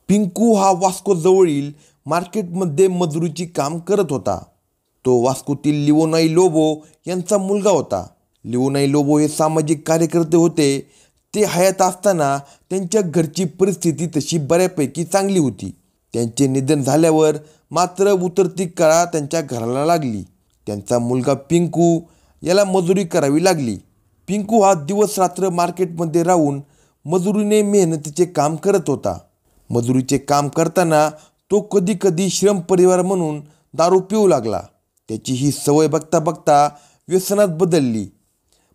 पिंकू हा वास्को जवळील मार्केटमध्ये मजुरीची काम करत होता. तो वास्कोतील लिओनाई लोबो यांचा मुलगा होता. लिओनाई लोबो हे सामाजिक कार्यकर्ते होते. ते हयात असताना त्यांच्या घरची परिस्थिती तशी बऱ्यापैकी चांगली होती. त्यांचे निधन झाल्यावर मात्र उतरती कळा त्यांच्या घराला लागली. त्यांचा मुलगा पिंकू याला मजुरी करावी लागली. पिंकू हा दिवस रात्र मार्केटमध्ये राहून मजुरीने मेहनतीचे काम करत होता. मजुरीचे काम करताना तो कधी कधी श्रम परिवार म्हणून दारू पिऊ लागला. त्याची ही सवय बघता बघता व्यसनात बदलली.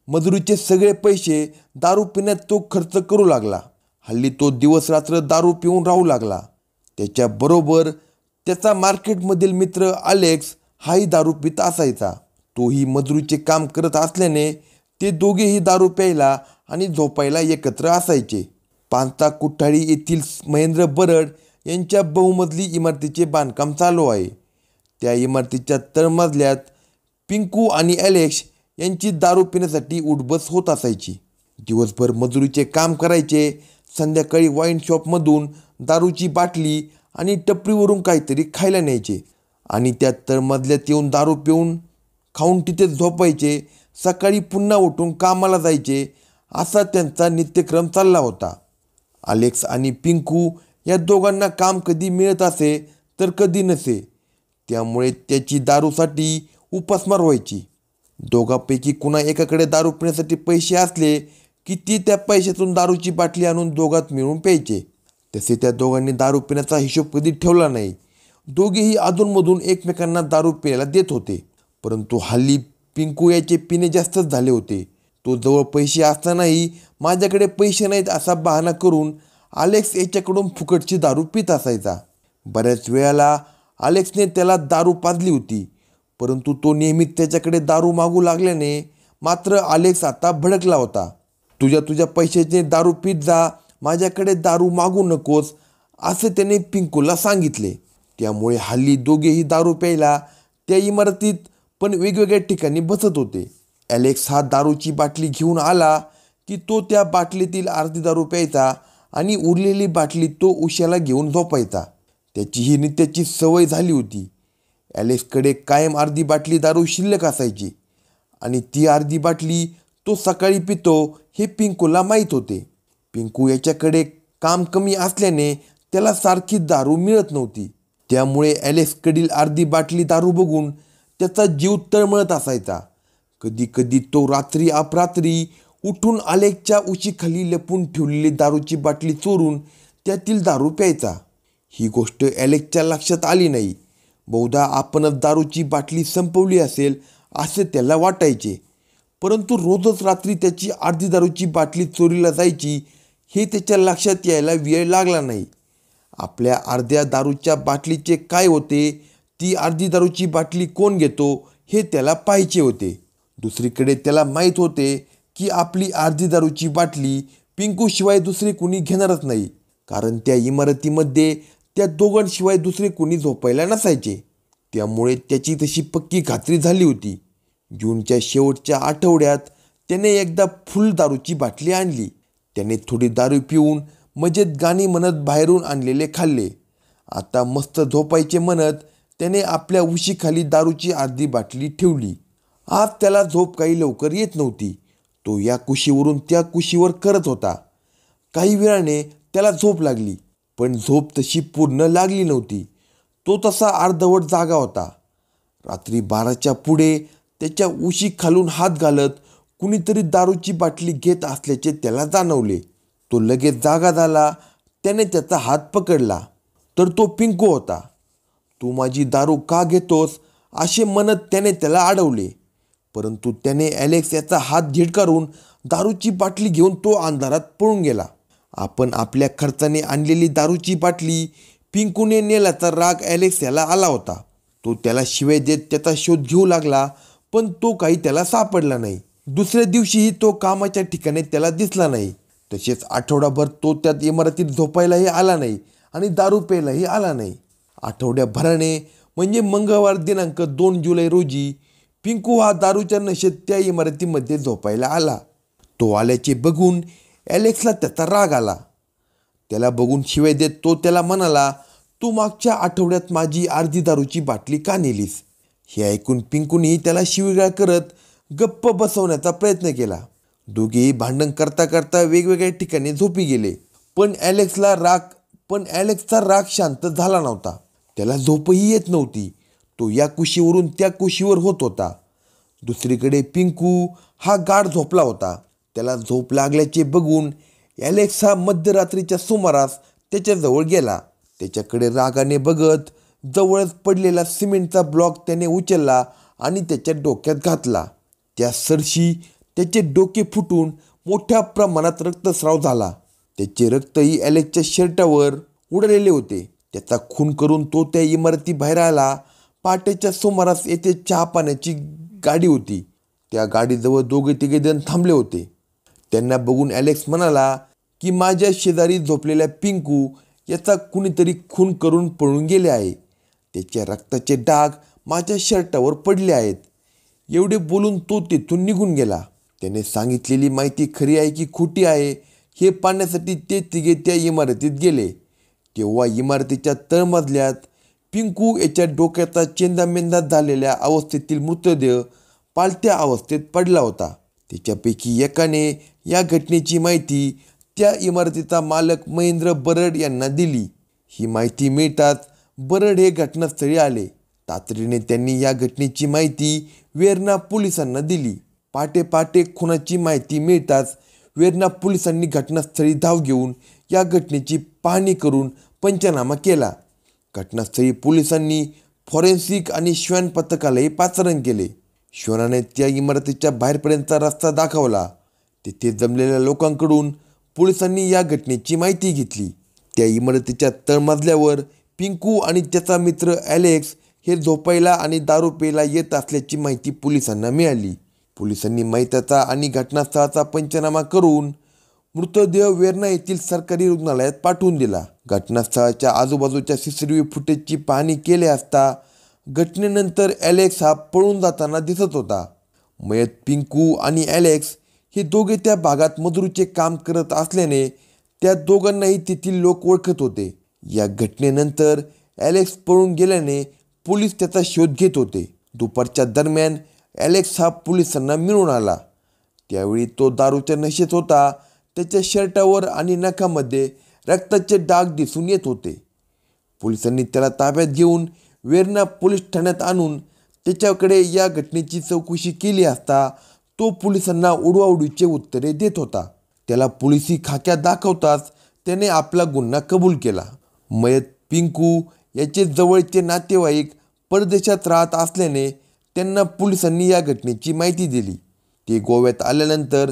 मजुरीचे सगळे पैसे दारू पिण्यात तो खर्च करू लागला. हल्ली तो दिवस रात्र दारू पिऊन राहू लागला. त्याच्याबरोबर त्याचा मार्केटमधील मित्र अलेक्स हाही दारू पित असायचा. तोही मजुरीचे काम करत असल्याने ते दोघेही दारू प्यायला आणि झोपायला एकत्र असायचे. पांता कुट्टाळी येथील महेंद्र बरड यांच्या बहुमजली इमारतीचे बांधकाम चालू आहे. त्या इमारतीच्या तळमजल्यात पिंकू आणि अलेक्स यांची दारू पिण्यासाठी उठबस होत असायची. दिवसभर मजुरीचे काम करायचे. संध्याकाळी वाईन शॉपमधून दारूची बाटली आणि टपरीवरून काहीतरी खायला न्यायचे आणि त्या तळमजल्यात येऊन दारू पिऊन खाऊन तिथे झोपायचे. सकाळी पुन्हा उठून कामाला जायचे. असा त्यांचा नित्यक्रम चालला होता. अलेक्स आणि पिंकू या दोघांना काम कधी मिळत असे तर कधी नसे. त्यामुळे त्याची दारूसाठी उपासमार व्हायची. दोघांपैकी कुणा एकाकडे दारू पिण्यासाठी पैसे असले की ती त्या पैशातून दारूची बाटली आणून दोघात मिळून प्यायचे. तसे त्या दोघांनी दारू पिण्याचा हिशोब कधी ठेवला नाही. दोघेही अधूनमधून एकमेकांना दारू प्यायला देत होते. परंतु हल्ली पिंकू याचे पिणे जास्तच झाले होते. तो जवळ पैसे असतानाही माझ्याकडे पैसे नाहीत असा बहाणा करून अलेक्स याच्याकडून फुकटची दारू पित असायचा. बऱ्याच वेळेला अलेक्सने त्याला दारू पाजली होती. परंतु तो नेहमी त्याच्याकडे दारू मागू लागल्याने मात्र अलेक्स आता भडकला होता. तुझ्या पैशाचे दारू पीत जा, माझ्याकडे दारू मागू नकोस असे त्याने पिंकूला सांगितले. त्यामुळे हल्ली दोघेही दारू प्यायला त्या इमारतीत पण वेगवेगळ्या ठिकाणी बसत होते. अलेक्स हा दारूची बाटली घेऊन आला की तो त्या बाटलीतील अर्धी दारू प्यायचा आणि उरलेली बाटली तो उशाला घेऊन झोपायचा. त्याची ही नित्याची सवय झाली होती. अलेक्सकडे कायम अर्धी बाटली दारू शिल्लक असायची आणि ती अर्धी बाटली तो सकाळी पितो हे पिंकूला माहीत होते. पिंकू याच्याकडे काम कमी असल्याने त्याला सारखी दारू मिळत नव्हती. त्यामुळे अलेक्सकडील अर्धी बाटली दारू बघून त्याचा जीव तळमळत असायचा. कधी कधी तो रात्री अपरात्री उठून अलेक्सच्या उशीखाली लपून ठेवलेली दारूची बाटली चोरून त्यातील दारू प्यायचा. ही गोष्ट अलेक्सच्या लक्षात आली नाही. बहुधा आपणच दारूची बाटली संपवली असेल असे त्याला वाटायचे. परंतु रोजच रात्री त्याची अर्धी दारूची बाटली चोरीला जायची हे त्याच्या लक्षात यायला वेळ लागला नाही. आपल्या अर्ध्या दारूच्या बाटलीचे काय होते, ती अर्धी दारूची बाटली कोण घेतो हे त्याला पाहायचे होते. दुसरीकडे त्याला माहीत होते की आपली अर्धी दारूची बाटली पिंकूशिवाय दुसरे कुणी घेणारच नाही. कारण त्या इमारतीमध्ये त्या दोघांशिवाय दुसरे कुणी झोपायला नसायचे. त्यामुळे त्याची तशी पक्की खात्री झाली होती. जूनच्या शेवटच्या आठवड्यात त्याने एकदा फुल दारूची बाटली आणली. त्याने थोडी दारू पिऊन मजेत गाणी म्हणत बाहेरून आणलेले खाल्ले. आता मस्त झोपायचे म्हणत त्याने आपल्या उशीखाली दारूची अर्धी बाटली ठेवली. आज त्याला झोप काही लवकर येत नव्हती. तो या कुशीवरून त्या कुशीवर करत होता. काही वेळाने त्याला झोप लागली, पण झोप तशी पूर्ण लागली नव्हती. तो तसा अर्धवट जागा होता. रात्री 12च्या पुढे त्याच्या उशी खालून हात घालत कुणीतरी दारूची बाटली घेत असल्याचे त्याला जाणवले. तो लगेच जागा झाला. त्याने त्याचा हात पकडला तर तो पिंकू होता. तू माझी दारू का घेतोस असे म्हणत त्याने त्याला अडवले. परंतु त्याने अलेक्स याचा हात झिडकारून दारूची बाटली घेऊन तो अंधारात पळून गेला. आपण आपल्या खर्चाने आणलेली दारूची बाटली पिंकूने नेल्याचा राग अलेक्स याला आला होता. तो त्याला शिव्या देत त्याचा शोध घेऊ लागला, पण तो काही त्याला सापडला नाही. दुसऱ्या दिवशीही तो कामाच्या ठिकाणी त्याला दिसला नाही. तसेच आठवडाभर तो त्या इमारतीत झोपायलाही आला नाही आणि दारू प्यायलाही आला नाही. आठवड्याभराने म्हणजे मंगळवार दिनांक 2 जुलै रोजी पिंकू हा दारूच्या नशेत त्या इमारतीमध्ये झोपायला आला. तो आल्याचे बघून अलेक्सला त्याचा राग आला. त्याला बघून शिवाय देत तो त्याला म्हणाला, तू मागच्या आठवड्यात माझी अर्धी दारूची बाटली का नेलीस? हे ऐकून पिंकूनेही त्याला शिवीगाळ करत गप्प बसवण्याचा प्रयत्न केला. दोघेही भांडण करता करता वेगवेगळ्या ठिकाणी झोपी गेले. पण ॲलेक्सचा राग शांत झाला नव्हता. त्याला झोपही येत नव्हती. तो या कुशीवरून त्या कुशीवर होत होता. दुसरीकडे पिंकू हा गाढ झोपला होता. त्याला झोप लागल्याचे बघून ॲलेक्स हा मध्यरात्रीच्या सुमारास त्याच्याजवळ गेला. त्याच्याकडे रागाने बघत जवळच पडलेला सिमेंटचा ब्लॉक त्याने उचलला आणि त्याच्या डोक्यात घातला. त्या सरशी त्याचे डोके फुटून मोठ्या प्रमाणात रक्तस्राव झाला. त्याचे रक्तही ॲलेक्सच्या शर्टावर उडलेले होते. त्याचा खून करून तो त्या इमारतीबाहेर आला. पहाटेच्या सुमारास येथे चहा पाण्याची गाडी होती. त्या गाडीजवळ दोघे तिघे जण थांबले होते. त्यांना बघून ॲलेक्स म्हणाला की माझ्या शेजारी झोपलेल्या पिंकू याचा कुणीतरी खून करून पळून गेले आहे. त्याच्या रक्ताचे डाग माझ्या शर्टावर पडले आहेत. एवढे बोलून तो तिथून निघून गेला. त्याने सांगितलेली माहिती खरी आहे की खोटी आहे हे पाहण्यासाठी ते तिघे त्या इमारतीत गेले. तेव्हा इमारतीच्या तळमजल्यात पिंकू याच्या डोक्याचा चेंदामेंदा झालेल्या अवस्थेतील मृतदेह पालत्या अवस्थेत पडला होता. त्याच्यापैकी एकाने या घटनेची माहिती त्या इमारतीचा मालक महेंद्र बरड यांना दिली. ही माहिती मिळताच बरड हे घटनास्थळी आले. तातडीने त्यांनी या घटनेची माहिती वेर्णा पोलिसांना दिली. पहाटे खुनाची माहिती मिळताच वेर्णा पोलिसांनी घटनास्थळी धाव घेऊन या घटनेची पाहणी करून पंचनामा केला. घटनास्थळी पोलिसांनी फॉरेन्सिक आणि श्वान पथकालाही पाचारण केले. श्वानाने त्या इमारतीच्या बाहेरपर्यंतचा रस्ता दाखवला. तिथे जमलेल्या लोकांकडून पोलिसांनी या घटनेची माहिती घेतली. त्या इमारतीच्या तळमजल्यावर पिंकू आणि त्याचा मित्र ॲलेक्स हे झोपायला आणि दारू प्यायला येत असल्याची माहिती पोलिसांना मिळाली. पोलिसांनी माहितीचा आणि घटनास्थळाचा पंचनामा करून मृतदेह वेर्णा येथील सरकारी रुग्णालयात पाठवून दिला. घटनास्थळाच्या आजूबाजूच्या CCTV फुटेजची पाहणी केली असता घटनेनंतर ॲलेक्स हा पळून जाताना दिसत होता. मयत पिंकू आणि ॲलेक्स हे दोघे त्या भागात मजुरीचे काम करत असल्याने त्या दोघांनाही तेथील लोक ओळखत होते. या घटनेनंतर ॲलेक्स पळून गेल्याने पोलीस त्याचा शोध घेत होते. दुपारच्या दरम्यान ॲलेक्स हा पोलिसांना मिळून आला. त्यावेळी तो दारूच्या नशेत होता. त्याच्या शर्टावर आणि नखामध्ये रक्ताचे डाग दिसून येत होते. पोलिसांनी त्याला ताब्यात घेऊन वेर्णा पोलीस ठाण्यात आणून त्याच्याकडे या घटनेची चौकशी केली असता तो पोलिसांना उडवाउडवीचे उत्तरे देत होता. त्याला पोलिसी खाक्या दाखवताच त्याने आपला गुन्हा कबूल केला. मयत पिंकू याचे जवळचे नातेवाईक परदेशात राहत असल्याने त्यांना पोलिसांनी या घटनेची माहिती दिली. ते गोव्यात आल्यानंतर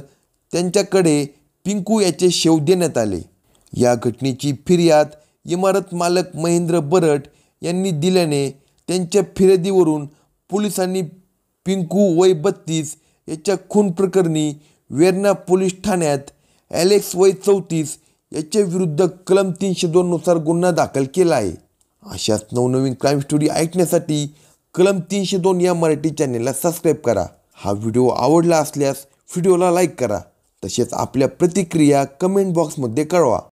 त्यांच्याकडे पिंकू याचे शव देण्यात आले. या घटनेची फिर्याद इमारत मालक महेंद्र बरड यांनी दिल्याने त्यांच्या फिर्यादीवरून पोलिसांनी पिंकू वय 32 याच्या खून प्रकरणी वेर्णा पोलीस ठाण्यात ॲलेक्स वय 34 याच्या विरुद्ध कलम 302 नुसार गुन्हा दाखल केला आहे. अशाच नवनवीन क्राईम स्टोरी ऐकण्यासाठी कलम 302 या मराठी चॅनेलला सबस्क्राईब करा. हा व्हिडिओ आवडला असल्यास व्हिडिओला लाईक करा. तसेच आपल्या प्रतिक्रिया कमेंट बॉक्समध्ये कळवा.